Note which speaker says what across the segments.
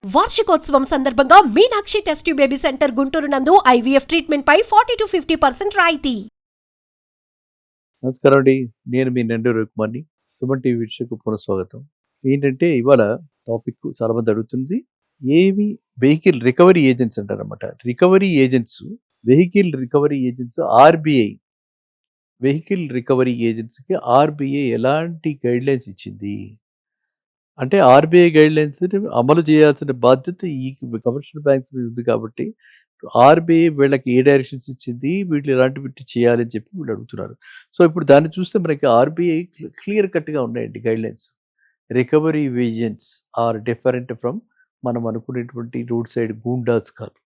Speaker 1: వార్షికోత్సవం సందర్భంగా Meenakshi test tube baby centre Guntur నందు ఐవీఎఫ్ ట్రీట్మెంట్ పై 40-50% రాయితీ.
Speaker 2: నమస్కారం అండి. నేను మీ నెండూరు రవికుమార్ని. సుమన్ టీవీ వీక్షకు పునఃస్వాగతం. ఏంటంటే ఇవాళ టాపిక్ చాలా మంది అడుగుతుంది, ఏవి వెహికల్ రికవరీ ఏజెంట్స్ అంటారన్నమాట. Recovery agents, vehicle recovery agents, RBI vehicle recovery ఏజెంట్స్కి ఆర్బీఐ ఎలాంటి గైడ్ లైన్స్ ఇచ్చింది అంటే, ఆర్బీఐ గైడ్ లైన్స్ అమలు చేయాల్సిన బాధ్యత ఈ కమర్షియల్ బ్యాంక్స్ మీద ఉంది. కాబట్టి ఆర్బీఐ వీళ్ళకి ఏ డైరెక్షన్స్ ఇచ్చింది, వీళ్ళు ఎలాంటి వీటి చేయాలని చెప్పి వీళ్ళు అడుగుతున్నారు. సో ఇప్పుడు దాన్ని చూస్తే మనకి ఆర్బీఐ క్లియర్ కట్గా ఉన్నాయండి guidelines. Recovery agents are different from మనం అనుకునేటువంటి రోడ్ సైడ్ గూండాస్ కాదు.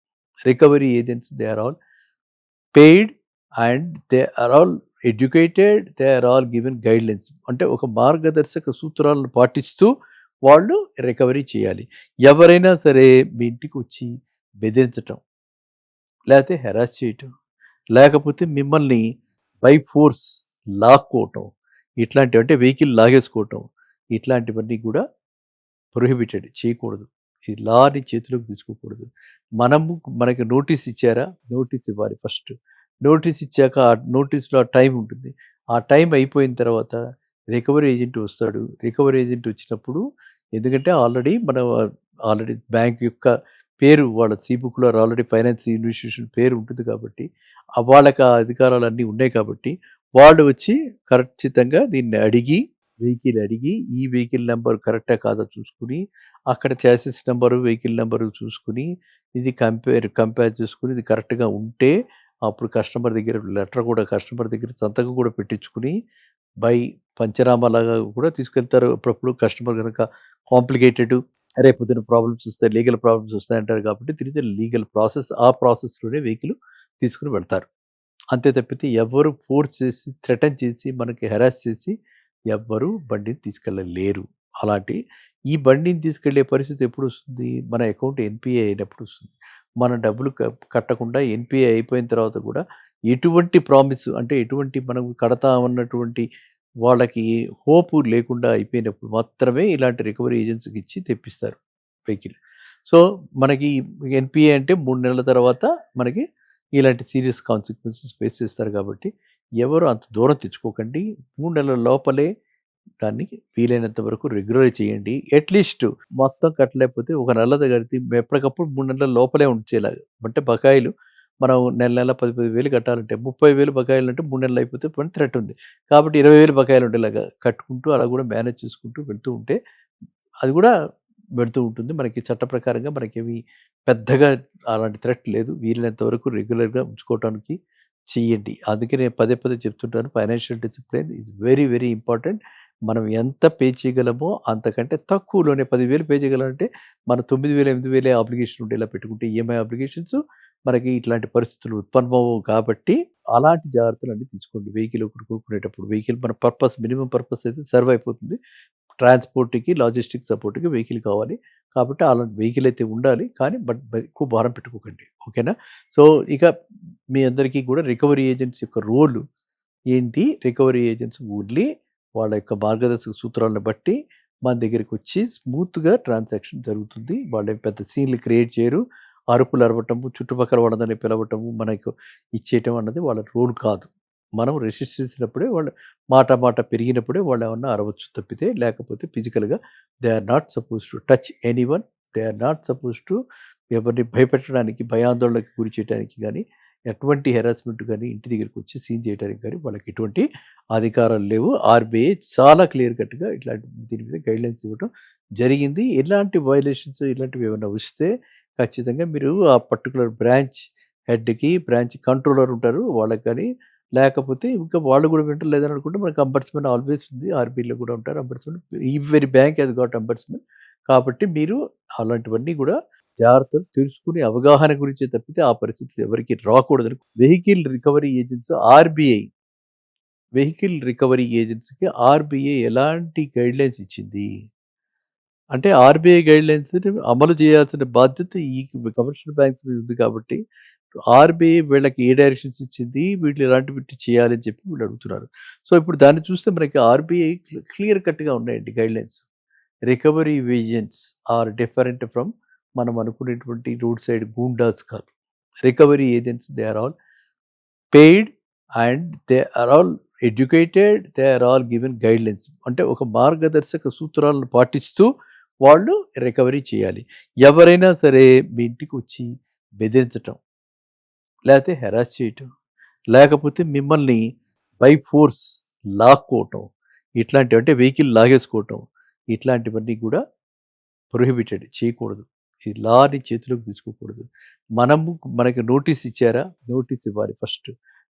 Speaker 2: Recovery agents, they are all paid and they are all educated, they are all given guidelines. అంటే ఒక మార్గదర్శక సూత్రాలను పాటిస్తూ వాళ్ళు రికవరీ చేయాలి. ఎవరైనా సరే మీ ఇంటికి వచ్చి బెదిరించటం, లేకపోతే హెరాస్ చేయటం, లేకపోతే మిమ్మల్ని బై ఫోర్స్ లాక్కోవటం, ఇట్లాంటివి అంటే వెహికల్ లాగేసుకోవటం, ఇట్లాంటివన్నీ కూడా ప్రొహిబిటెడ్, చేయకూడదు. ఈ లాని చేతిలోకి తీసుకోకూడదు. మనకి నోటీస్ ఇచ్చారా, నోటీస్ ఇవ్వాలి ఫస్ట్. నోటీస్ ఇచ్చాక ఆ నోటీస్లో ఆ టైం ఉంటుంది. ఆ టైం అయిపోయిన తర్వాత రికవరీ ఏజెంట్ వస్తాడు. రికవరీ ఏజెంట్ వచ్చినప్పుడు, ఎందుకంటే ఆల్రెడీ బ్యాంక్ యొక్క పేరు వాళ్ళ బుక్లో ఆల్రెడీ ఫైనాన్స్ ఇన్స్టిట్యూషన్ పేరు ఉంటుంది కాబట్టి వాళ్ళకి ఆ అధికారాలన్నీ ఉన్నాయి కాబట్టి వాళ్ళు వచ్చి ఖచ్చితంగా దీన్ని వెహికల్ అడిగి ఈ వెహికల్ నెంబర్ కరెక్టా కాదా చూసుకుని, అక్కడ చాసిస్ నెంబరు, వెహికల్ నెంబరు చూసుకుని, ఇది కంపేర్ చేసుకుని ఇది కరెక్ట్గా ఉంటే అప్పుడు కస్టమర్ దగ్గర లెటర్ కూడా, కస్టమర్ దగ్గర సంతకం కూడా పెట్టించుకుని బై పంచనామాలాగా కూడా తీసుకెళ్తారు. అప్పుడప్పుడు కస్టమర్ కనుక కాంప్లికేటెడ్, రేపొద్దున ప్రాబ్లమ్స్ వస్తాయి, లీగల్ ప్రాబ్లమ్స్ వస్తాయి అంటారు కాబట్టి తిరిగి లీగల్ ప్రాసెస్, ఆ ప్రాసెస్లోనే వెహికల్ తీసుకుని వెళ్తారు. అంతే తప్పితే ఎవరు ఫోర్స్ చేసి, థ్రెటన్ చేసి, మనకి హెరాస్ చేసి ఎవ్వరు బండిని తీసుకెళ్ళలేరు. అలాంటి ఈ బండిని తీసుకెళ్లే పరిస్థితి ఎప్పుడు వస్తుంది, మన అకౌంట్ ఎన్పిఏ అయినప్పుడు వస్తుంది. మన డబ్బులు కట్టకుండా ఎన్పిఏ అయిపోయిన తర్వాత కూడా ఎటువంటి ప్రామిస్ అంటే ఎటువంటి మనం కడతామన్నటువంటి వాళ్ళకి హోపు లేకుండా అయిపోయినప్పుడు మాత్రమే ఇలాంటి రికవరీ ఏజెన్సీకి ఇచ్చి తెప్పిస్తారు వెహికల్. సో మనకి ఎన్పిఏ అంటే 3 నెలల తర్వాత మనకి ఇలాంటి సీరియస్ కాన్సిక్వెన్సెస్ ఫేస్ చేస్తారు. కాబట్టి ఎవరు అంత దూరం తెచ్చుకోకండి. 3 నెలల లోపలే దాన్ని వీలైనంత వరకు రెగ్యులర్ చేయండి. అట్లీస్ట్ మొత్తం కట్టలేకపోతే ఒక నెల కడితే ఎప్పటికప్పుడు 3 నెలల లోపలే ఉంచేలాగా. అంటే బకాయిలు మనం నెల 10,000 కట్టాలంటే 30,000 బకాయిలు అంటే 3 నెలలు అయిపోతే థ్రెట్ ఉంది. కాబట్టి 20,000 బకాయిలు ఉండేలాగా కట్టుకుంటూ అలా కూడా మేనేజ్ చేసుకుంటూ వెళ్తూ ఉంటే అది కూడా పెడుతూ ఉంటుంది. మనకి చట్ట ప్రకారంగా మనకేమి పెద్దగా అలాంటి థ్రెట్ లేదు. వీలైనంత వరకు రెగ్యులర్గా ఉంచుకోవడానికి చెయ్యండి. అందుకే నేను పదే చెప్తుంటాను, financial discipline is very very important. మనం ఎంత పే చేయగలమో అంతకంటే తక్కువలోనే 10,000 పే చేయగలంటే మన 9,000, 8,000 అప్లికేషన్ ఉండేలా పెట్టుకుంటే ఈఎంఐ అప్లికేషన్స్ మనకి ఇట్లాంటి పరిస్థితులు ఉత్పన్నమవు. కాబట్టి అలాంటి జాగ్రత్తలు అన్నీ తీసుకోండి. వెహికల్ కొనుక్కునేటప్పుడు వెహికల్ మన పర్పస్, మినిమం పర్పస్ అయితే సర్వ్ అయిపోతుంది. ట్రాన్స్పోర్ట్కి, లాజిస్టిక్ సపోర్ట్కి వెహికల్ కావాలి. కాబట్టి అలాంటి వెహికల్ అయితే ఉండాలి, కానీ ఎక్కువ భారం పెట్టుకోకండి. ఓకేనా? సో ఇక మీ అందరికీ కూడా రికవరీ ఏజెంట్స్ యొక్క రోల్ ఏంటి, రికవరీ ఏజెంట్స్ ఓన్లీ వాళ్ళ యొక్క మార్గదర్శక సూత్రాలను బట్టి మన దగ్గరికి వచ్చి స్మూత్గా ట్రాన్సాక్షన్ జరుగుతుంది. వాళ్ళు పెద్ద సీన్లు క్రియేట్ చేయరు. అరుపులు అరవటము, చుట్టుపక్కల వాళ్ళందరినీ పిలవటము, మనకు ఇచ్చేయటం అన్నది వాళ్ళ రోల్ కాదు. మనం రెసిస్ట్ చేసినప్పుడే వాళ్ళు మాట పెరిగినప్పుడే వాళ్ళు ఏమన్నా అరవచ్చు తప్పితే, లేకపోతే ఫిజికల్గా they are not suppose to touch anyone. They are not suppose to ఎవరిని భయపెట్టడానికి, భయాందోళనకి గురి చేయడానికి కానీ, ఎటువంటి హెరాస్మెంట్ కానీ, ఇంటి దగ్గరికి వచ్చి సీన్ చేయడానికి కానీ వాళ్ళకి ఎటువంటి అధికారాలు లేవు. ఆర్బీఐ చాలా క్లియర్ కట్గా ఇట్లాంటి దీని మీద గైడ్లైన్స్ ఇవ్వడం జరిగింది. ఎలాంటి వైలేషన్స్ ఇలాంటివి ఏమైనా వస్తే ఖచ్చితంగా మీరు ఆ పర్టికులర్ బ్రాంచ్ హెడ్కి, బ్రాంచ్ కంట్రోలర్ ఉంటారు వాళ్ళకి కానీ, లేకపోతే ఇంకా వాళ్ళు కూడా వింటారు. లేదని అనుకుంటే మనకి అంబర్స్మెన్ ఆల్వేస్ ఉంది. ఆర్బీఐలో కూడా ఉంటారు ombudsmen. Every bank has got ombudsmen. కాబట్టి మీరు అలాంటివన్నీ కూడా జాగ్రత్తలు తెలుసుకుని అవగాహన గురించే తప్పితే ఆ పరిస్థితులు ఎవరికి రాకూడదని. Vehicle recovery agents, RBI vehicle recovery ఏజెన్సీకి ఆర్బీఐ ఎలాంటి గైడ్లైన్స్ ఇచ్చింది అంటే, ఆర్బీఐ గైడ్లైన్స్ అమలు చేయాల్సిన బాధ్యత ఈ కమర్షియల్ బ్యాంక్స్ మీద ఉంది. కాబట్టి ఆర్బీఐ వీళ్ళకి ఏ డైరెక్షన్స్ ఇచ్చింది, వీళ్ళు ఎలాంటి వీటి చేయాలని చెప్పి వీళ్ళు అడుగుతున్నారు. సో ఇప్పుడు దాన్ని చూస్తే మనకి ఆర్బీఐ క్లియర్ కట్గా ఉన్నాయండి guidelines. Recovery agents are different from మనం అనుకునేటువంటి రోడ్ సైడ్ గూండాస్ కాదు. Recovery agents they are all paid and they are all educated, they are all given guidelines. అంటే ఒక మార్గదర్శక సూత్రాలను పాటిస్తూ వాళ్ళు రికవరీ చేయాలి. ఎవరైనా సరే మీ ఇంటికి వచ్చి బెదిరించటం, లేకపోతే హెరాస్ చేయటం, లేకపోతే మిమ్మల్ని బై ఫోర్స్ లాక్కోవటం, ఇట్లాంటివి అంటే వెహికల్ లాగేసుకోవటం, ఇట్లాంటివన్నీ కూడా ప్రొహిబిటెడ్, చేయకూడదు. ఈ లాని చేతిలోకి తీసుకోకూడదు. మనకి నోటీస్ ఇచ్చారా, నోటీస్ ఇవ్వాలి ఫస్ట్.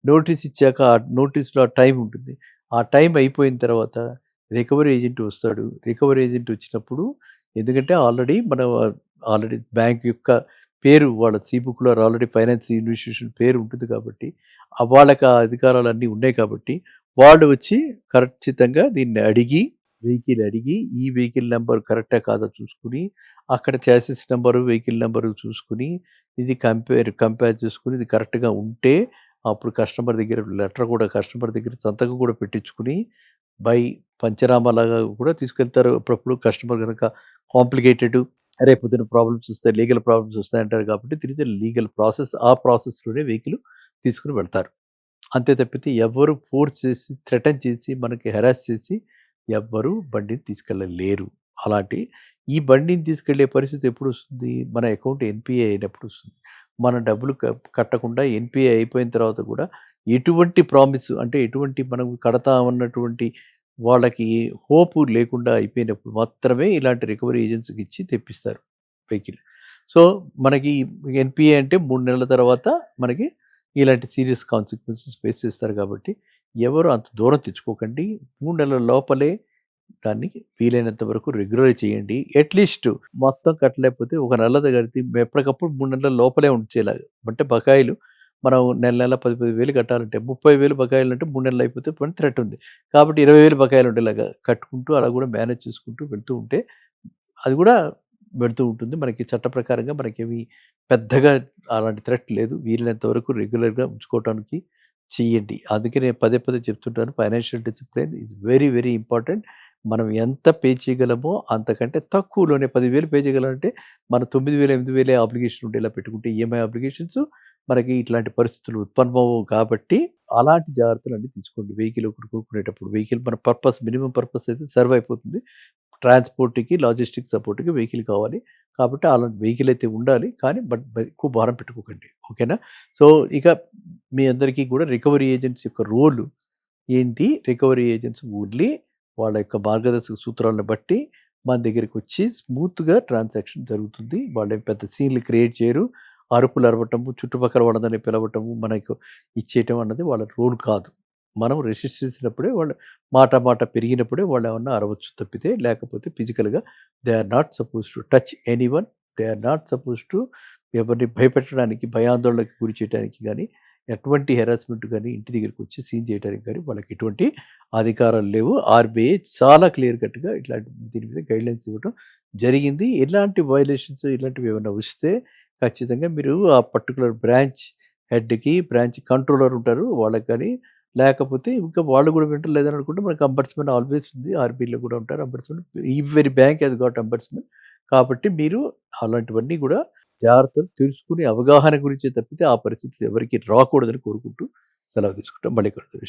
Speaker 2: నోటీస్ ఇచ్చాక ఆ నోటీస్లో ఆ టైం ఉంటుంది. ఆ టైం అయిపోయిన తర్వాత రికవరీ ఏజెంట్ వస్తాడు. రికవరీ ఏజెంట్ వచ్చినప్పుడు, ఎందుకంటే ఆల్రెడీ బ్యాంక్ యొక్క పేరు వాళ్ళ బుక్లో ఆల్రెడీ ఫైనాన్స్ ఇన్స్టిట్యూషన్ పేరు ఉంటుంది కాబట్టి వాళ్ళకి ఆ అధికారాలన్నీ ఉన్నాయి కాబట్టి వాళ్ళు వచ్చి ఖచ్చితంగా దీన్ని వెహికల్ అడిగి ఈ వెహికల్ నెంబర్ కరెక్టా కాదా చూసుకుని, అక్కడ చాసిస్ నెంబరు వెహికల్ నెంబరు చూసుకుని, ఇది కంపేర్ చేసుకుని ఇది కరెక్ట్గా ఉంటే అప్పుడు కస్టమర్ దగ్గర సంతకం కూడా పెట్టించుకుని బై పంచనామాలాగా కూడా తీసుకెళ్తారు. అప్పుడప్పుడు కస్టమర్ కనుక కాంప్లికేటెడ్, రేపొద్దున ప్రాబ్లమ్స్ వస్తాయి, లీగల్ ప్రాబ్లమ్స్ వస్తాయి అంటారు కాబట్టి తిరిగి లీగల్ ప్రాసెస్, ఆ ప్రాసెస్లోనే వెహికల్ తీసుకుని వెళ్తారు. అంతే తప్పితే ఎవరు ఫోర్స్ చేసి, థ్రెటన్ చేసి, మనకి హెరాస్ చేసి ఎవ్వరు బండిని తీసుకెళ్ళలేరు. ఈ బండిని తీసుకెళ్లే పరిస్థితి ఎప్పుడు వస్తుంది? మన అకౌంట్ ఎన్పిఏ అయినప్పుడు వస్తుంది. మన డబ్బులు కట్టకుండా ఎన్పిఏ అయిపోయిన తర్వాత కూడా ఎటువంటి ప్రామిస్, అంటే ఎటువంటి మనం కడతామన్నటువంటి వాళ్ళకి హోప్ లేకుండా అయిపోయినప్పుడు మాత్రమే ఇలాంటి రికవరీ ఏజెన్సీకి ఇచ్చి తెప్పిస్తారు వెహికల్. సో మనకి ఎన్పిఏ అంటే 3 నెలల తర్వాత మనకి ఇలాంటి సీరియస్ కాన్సిక్వెన్సెస్ ఫేస్ చేస్తారు కాబట్టి ఎవరు అంత దూరం తెచ్చుకోకండి. 3 నెలల లోపలే దాన్ని వీలైనంత వరకు రెగ్యులర్ చేయండి. అట్లీస్ట్ మొత్తం కట్టలేకపోతే ఒక నెల కడితే ఎప్పటికప్పుడు 3 నెలల లోపలే ఉంచేలాగా. అంటే బకాయిలు మనం నెల 10,000 కట్టాలంటే 30,000 బకాయిలు అంటే 3 నెలలు అయిపోతే పని థ్రెట్ ఉంది కాబట్టి 20,000 బకాయిలు ఉండేలాగా కట్టుకుంటూ అలా కూడా మేనేజ్ చేసుకుంటూ వెళ్తూ ఉంటే అది కూడా పెడుతూ ఉంటుంది. మనకి చట్ట ప్రకారంగా మనకేమి పెద్దగా అలాంటి థ్రెట్ లేదు. వీలైనంత వరకు రెగ్యులర్గా ఉంచుకోవడానికి చెయ్యండి. అందుకే నేను పదే చెప్తుంటాను, financial discipline is very very important. మనం ఎంత పే చేయగలమో అంతకంటే తక్కువలోనే 10,000 పే చేయగలంటే మన 9,000 8,000 అప్లికేషన్ ఉండేలా పెట్టుకుంటే ఈఎంఐ అప్లికేషన్స్ మనకి ఇట్లాంటి పరిస్థితులు ఉత్పన్నమవు కాబట్టి అలాంటి జాగ్రత్తలు అన్నీ తీసుకోండి. వెహికల్ కొనుక్కునేటప్పుడు వెహికల్ మన పర్పస్, మినిమం పర్పస్ అయితే సర్వ్ అయిపోతుంది. ట్రాన్స్పోర్ట్కి, లాజిస్టిక్ సపోర్ట్కి వెహికల్ కావాలి కాబట్టి అలాంటి వెహికల్ అయితే ఉండాలి. కానీ ఎక్కువ భారం పెట్టుకోకండి. ఓకేనా? సో ఇక మీ అందరికీ కూడా రికవరీ ఏజెంట్స్ యొక్క రోల్ ఏంటి? రికవరీ ఏజెంట్స్ ఓన్లీ వాళ్ళ యొక్క మార్గదర్శక సూత్రాలను బట్టి మన దగ్గరికి వచ్చి స్మూత్గా ట్రాన్సాక్షన్ జరుగుతుంది. వాళ్ళు పెద్ద సీన్లు క్రియేట్ చేయరు. అరుపులు అరవటము, చుట్టుపక్కల వాళ్ళని పిలవటము, మనకు ఇచ్చేయటం అన్నది వాళ్ళ రోల్ కాదు. మనం రెసిస్ట్ చేసినప్పుడే వాళ్ళు మాట పెరిగినప్పుడే వాళ్ళు ఏమన్నా అరవచ్చు తప్పితే, లేకపోతే ఫిజికల్గా they are not suppose to touch anyone. They are not suppose to ఎవరిని భయపెట్టడానికి, భయాందోళనకి గురి చేయడానికి కానీ, ఎటువంటి హెరాస్మెంట్ కానీ, ఇంటి దగ్గరికి వచ్చి సీన్ చేయడానికి కానీ వాళ్ళకి ఎటువంటి అధికారాలు లేవు. ఆర్బీఐ చాలా క్లియర్ కట్గా ఇట్లాంటి దీని మీద గైడ్లైన్స్ ఇవ్వడం జరిగింది. ఎలాంటి వైలేషన్స్ ఇలాంటివి ఏమైనా వస్తే ఖచ్చితంగా మీరు ఆ పర్టికులర్ బ్రాంచ్ హెడ్కి, బ్రాంచ్ కంట్రోలర్ ఉంటారు వాళ్ళకి కానీ, లేకపోతే ఇంకా వాళ్ళు కూడా వింటారు. లేదని అనుకుంటే మనకి అంబడ్స్మెన్ ఆల్వేస్ ఉంది. ఆర్బీఐలో కూడా ఉంటారు ombudsmen. Every bank has got ombudsmen. కాబట్టి మీరు అలాంటివన్నీ కూడా జాగ్రత్తలు తెలుసుకుని అవగాహన గురించే తప్పితే ఆ పరిస్థితులు ఎవరికి రాకూడదని కోరుకుంటూ సెలవు తీసుకుంటాం. మళ్ళీ కలుద్దాం.